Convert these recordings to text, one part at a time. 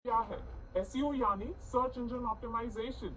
क्या है एसईओ यानी search engine optimization.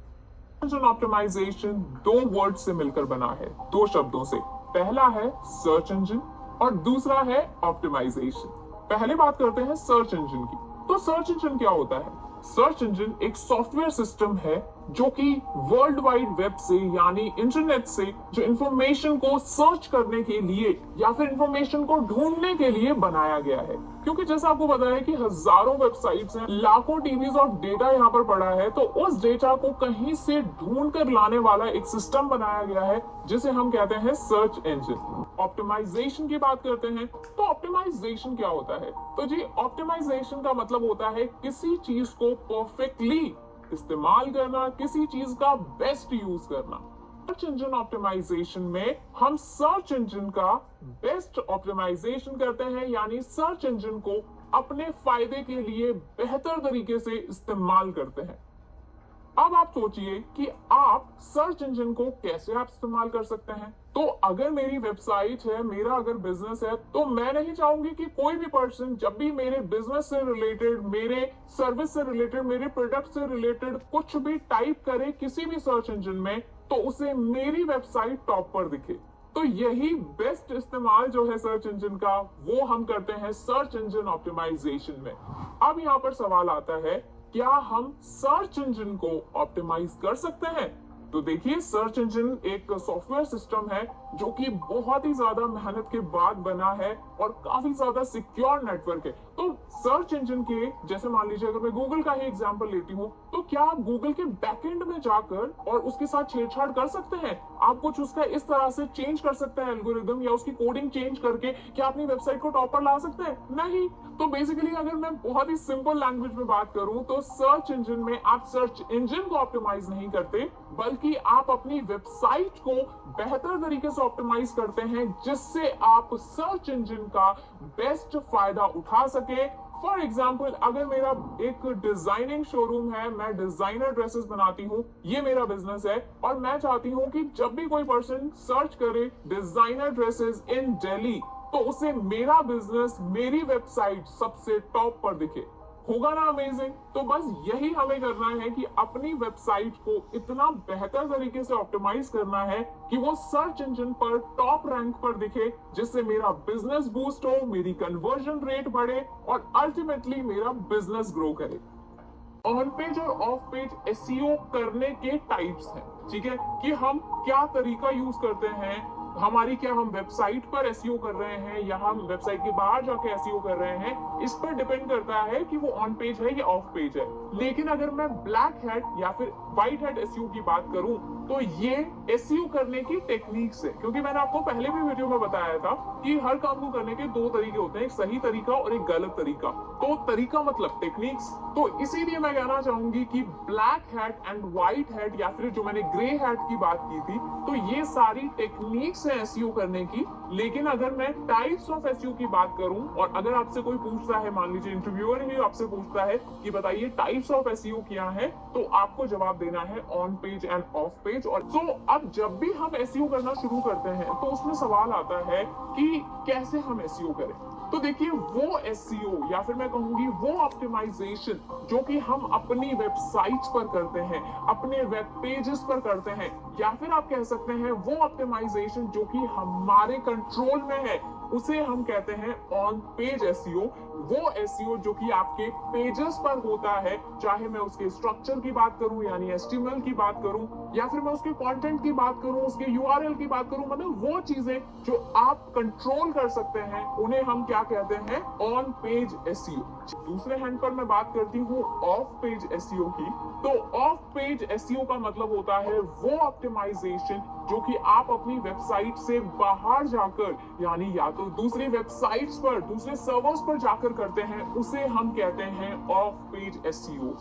Engine optimization दो वर्ड से मिलकर बना है, दो शब्दों से। पहला है सर्च इंजन और दूसरा है ऑप्टिमाइजेशन। पहले बात करते हैं सर्च इंजन की। तो सर्च इंजन क्या होता है? सर्च इंजन एक सॉफ्टवेयर सिस्टम है जो कि वर्ल्ड वाइड वेब से यानी इंटरनेट से जो इंफॉर्मेशन को सर्च करने के लिए या फिर इंफॉर्मेशन को ढूंढने के लिए बनाया गया है। क्योंकि जैसा आपको पता है कि हजारों वेबसाइट्स हैं, लाखों टीबीज ऑफ डेटा यहाँ पर पड़ा है, तो उस डेटा को कहीं से ढूंढ कर लाने वाला एक सिस्टम बनाया गया है जिसे हम कहते हैं सर्च इंजन। ऑप्टिमाइजेशन की बात करते हैं तो ऑप्टिमाइजेशन क्या होता है? तो जी ऑप्टिमाइजेशन का मतलब होता है किसी चीज को परफेक्टली इस्तेमाल करना, किसी चीज का बेस्ट यूज करना। सर्च इंजन ऑप्टिमाइजेशन में हम सर्च इंजन का बेस्ट ऑप्टिमाइजेशन करते हैं, यानी सर्च इंजन को अपने फायदे के लिए बेहतर तरीके से इस्तेमाल करते हैं। अब आप सोचिए कि आप सर्च इंजन को कैसे आप इस्तेमाल कर सकते हैं। तो अगर मेरी वेबसाइट है, मेरा अगर बिजनेस है, तो मैं नहीं चाहूंगी कि कोई भी पर्सन जब भी मेरे बिजनेस से रिलेटेड, मेरे सर्विस से रिलेटेड, मेरे प्रोडक्ट से रिलेटेड कुछ भी टाइप करे किसी भी सर्च इंजन में, तो उसे मेरी वेबसाइट टॉप पर दिखे। तो यही बेस्ट इस्तेमाल जो है सर्च इंजन का, वो हम करते हैं सर्च इंजन ऑप्टिमाइजेशन में। अब यहाँ पर सवाल आता है, क्या हम सर्च इंजन को ऑप्टिमाइज कर सकते हैं? तो देखिए, सर्च इंजन एक सॉफ्टवेयर सिस्टम है जो कि बहुत ही ज्यादा मेहनत के बाद बना है और काफी ज्यादा सिक्योर नेटवर्क है। तो सर्च इंजन के जैसे मान लीजिए अगर मैं गूगल का ही एग्जांपल लेती हूँ, तो क्या आप गूगल के बैकएंड में जाकर और उसके साथ छेड़छाड़ कर सकते हैं? आप कुछ उसका इस तरह से चेंज कर सकते हैं एल्गोरिदम, या उसकी कोडिंग चेंज करके क्या अपनी वेबसाइट को टॉप पर ला सकते हैं? नहीं। तो बेसिकली अगर मैं बहुत ही सिंपल लैंग्वेज में बात करूं तो सर्च इंजन में आप सर्च इंजन को ऑप्टिमाइज नहीं करते, बल्कि आप अपनी वेबसाइट को बेहतर तरीके से ऑप्टिमाइज करते हैं, जिससे आप सर्च इंजन का बेस्ट फायदा उठा सके। फॉर एग्जाम्पल, अगर मेरा एक डिजाइनिंग शोरूम है, मैं डिजाइनर ड्रेसेस बनाती हूँ, ये मेरा बिजनेस है, और मैं चाहती हूँ कि जब भी कोई पर्सन सर्च करे डिजाइनर ड्रेसेस इन दिल्ली, तो उसे मेरा बिजनेस, मेरी वेबसाइट सबसे टॉप पर दिखे। होगा ना अमेजिंग? तो बस यही हमें करना है कि अपनी वेबसाइट को इतना बेहतर तरीके से ऑप्टिमाइज करना है कि वो सर्च इंजन पर टॉप रैंक पर दिखे, जिससे मेरा बिजनेस बूस्ट हो, मेरी कन्वर्जन रेट बढ़े और अल्टीमेटली मेरा बिजनेस ग्रो करे। ऑन पेज और ऑफ पेज एसईओ करने के टाइप्स हैं, ठीक है, कि हम क्या तरीका यूज करते हैं, हमारी क्या हम वेबसाइट पर एसईओ कर रहे हैं या हम वेबसाइट के बाहर जाके एसईओ कर रहे हैं, इस पर डिपेंड करता है कि वो ऑन पेज है या ऑफ पेज है। लेकिन अगर मैं ब्लैक हैट या फिर व्हाइट हैट एसईओ की बात करूं, तो ये एसईओ करने की टेक्निक्स है। क्योंकि मैंने आपको पहले भी वीडियो में बताया था कि हर काम को करने के दो तरीके होते हैं, एक सही तरीका और एक गलत तरीका। तो तरीका मतलब टेक्निक्स। तो इसीलिए मैं कहना चाहूंगी कि black hat and white hat, या फिर जो मैंने ग्रे हैट की बात की थी, तो ये सारी टेक्निक्स है एसईओ करने की। लेकिन अगर मैं टाइप्स ऑफ एसईओ की बात करूं, और अगर आपसे कोई पूछता है, मान लीजिए इंटरव्यूअर ही आपसे पूछता है कि बताइए टाइप्स ऑफ एसईओ क्या है, तो आपको जवाब देना है on page end of page. और तो अब जब भी हम एसईओ करना शुरू करते हैं, तो उसमें सवाल आता है कि कैसे हम एसईओ करें। तो देखिए, वो एसईओ या फिर मैं कहूंगी वो ऑप्टिमाइजेशन जो कि हम अपनी वेबसाइट्स पर करते हैं, अपने वेब पेजेस पर करते हैं, या फिर आप कह सकते हैं वो ऑप्टिमाइजेशन जो कि हमारे कंट्रोल में है, उसे हम कहते हैं ऑन पेज एसईओ। वो एसईओ जो कि आपके पेजेस पर होता है, चाहे मैं उसके स्ट्रक्चर की बात करूं यानी एचटीएमएल की बात करूं, या फिर मैं उसके कंटेंट की बात करूं, उसके यूआरएल की बात करूं, मतलब वो चीजें जो आप कंट्रोल कर सकते हैं, उन्हें हम क्या कहते हैं? On page SEO. दूसरे हैंड पर मैं बात करती हूँ ऑफ पेज एसईओ की। तो ऑफ पेज एसईओ का मतलब होता है वो ऑप्टिमाइजेशन जो कि आप अपनी वेबसाइट से बाहर जाकर, यानी या तो दूसरी वेबसाइट्स पर, दूसरे सर्वर्स पर जाकर करते हैं, उसे हम कहते हैं ऑफ पेज एसईओ।